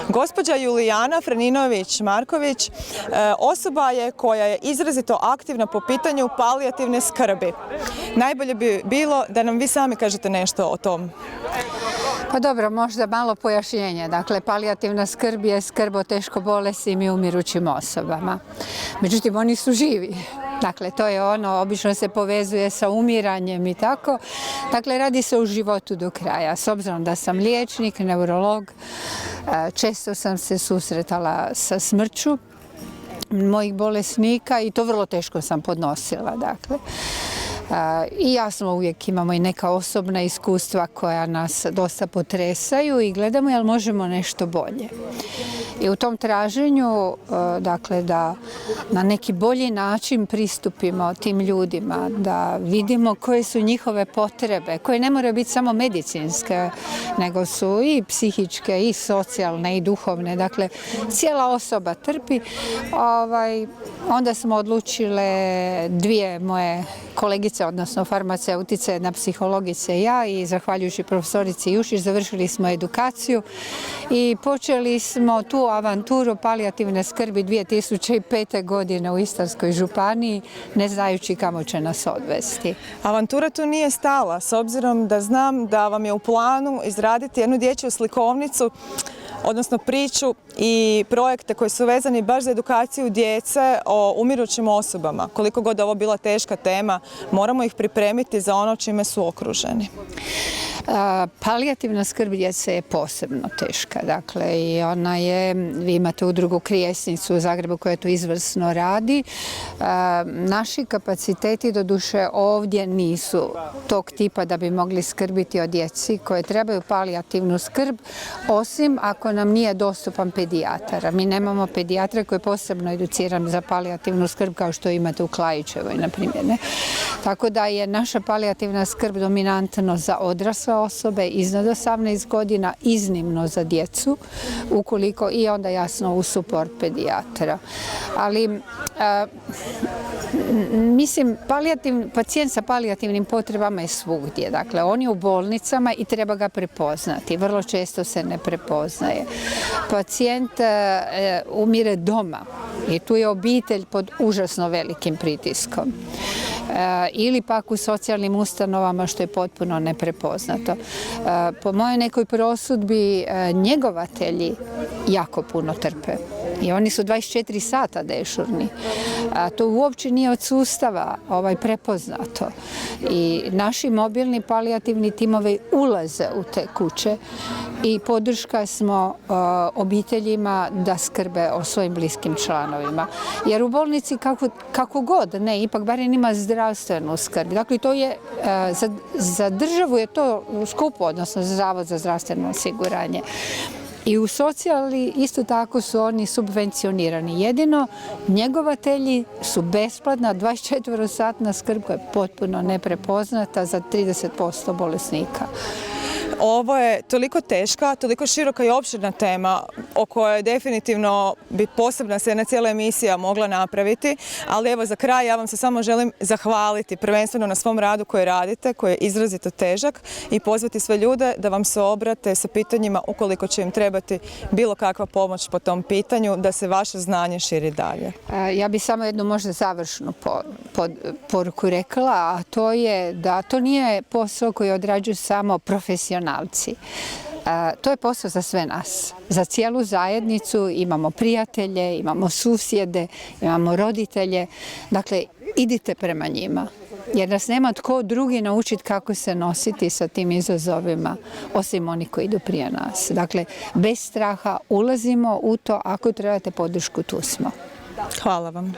Gospođa Julijana Franinović-Marković osoba je koja je izrazito aktivna po pitanju palijativne skrbi. Najbolje bi bilo da nam vi sami kažete nešto o tom. Pa dobro, možda malo pojašnjenje. Dakle, palijativna skrb je skrb o teško bolesnim i umirućim osobama. Međutim, oni su živi. Dakle, to je ono, obično se povezuje sa umiranjem i tako. Dakle, radi se o životu do kraja. S obzirom da sam liječnik, neurolog, često sam se susretala sa smrću mojih bolesnika i to vrlo teško sam podnosila. Dakle. I jasno uvijek imamo i neka osobna iskustva koja nas dosta potresaju i gledamo jel možemo nešto bolje. I u tom traženju, dakle, da na neki bolji način pristupimo tim ljudima, da vidimo koje su njihove potrebe, koje ne moraju biti samo medicinske, nego su i psihičke, i socijalne, i duhovne. Dakle, cijela osoba trpi. Onda smo odlučile dvije moje kolegice, odnosno farmaceutice, jedna psihologica i ja, i zahvaljujući profesorici Jušić završili smo edukaciju i počeli smo tu avanturu palijativne skrbi 2005. godine u Istarskoj županiji, ne znajući kamo će nas odvesti. Avantura tu nije stala, s obzirom da znam da vam je u planu izraditi jednu dječju slikovnicu, odnosno priču i projekte koji su vezani baš za edukaciju djece o umirućim osobama. Koliko god ovo bila teška tema, moramo ih pripremiti za ono čime su okruženi. Palijativna skrb djece je posebno teška. Dakle, i ona je, vi imate udrugu Krijesnicu u Zagrebu koja to izvrsno radi. Naši kapaciteti doduše ovdje nisu tog tipa da bi mogli skrbiti o djeci koje trebaju palijativnu skrb, osim ako nam nije dostupan pedijatar. Mi nemamo pedijatra koji je posebno educiran za palijativnu skrb kao što imate u Klajićevoj, na primjer. Tako da je naša palijativna skrb dominantno za odrasle osobe iznad 18 godina, iznimno za djecu, ukoliko i onda jasno u suport pedijatra. Ali mislim, pacijent sa palijativnim potrebama je svugdje. Dakle, on je u bolnicama i treba ga prepoznati. Vrlo često se ne prepoznaje. Pacijent umire doma i tu je obitelj pod užasno velikim pritiskom. Ili pak u socijalnim ustanovama, što je potpuno neprepoznato. Po mojoj nekoj prosudbi njegovatelji jako puno trpe. I oni su 24 sata dežurni. To uopće nije od sustava prepoznato. I naši mobilni palijativni timovi ulaze u te kuće i podrška smo obiteljima da skrbe o svojim bliskim članovima. Jer u bolnici kako god, ne, ipak barem ima zdravstvenu skrb. Dakle, to je, za državu je to skupo, odnosno za Zavod za zdravstveno osiguranje. I u socijali isto tako su oni subvencionirani. Jedino njegovatelji su besplatna 24-satna skrb koja je potpuno neprepoznata za 30% bolesnika. Ovo je toliko teška, toliko široka i opširna tema o kojoj definitivno bi posebna se jedna cijela emisija mogla napraviti, ali evo za kraj ja vam se samo želim zahvaliti prvenstveno na svom radu koji radite, koji je izrazito težak, i pozvati sve ljude da vam se obrate sa pitanjima ukoliko će im trebati bilo kakva pomoć po tom pitanju, da se vaše znanje širi dalje. Ja bih samo jednu možda završnu poruku rekla, a to je da to nije posao koji odrađuju samo profesionalci. To je posao za sve nas, za cijelu zajednicu. Imamo prijatelje, imamo susjede, imamo roditelje. Dakle, idite prema njima, jer nas nema tko drugi naučiti kako se nositi sa tim izazovima, osim oni koji idu prije nas. Dakle, bez straha ulazimo u to, ako trebate podršku, tu smo. Hvala vam.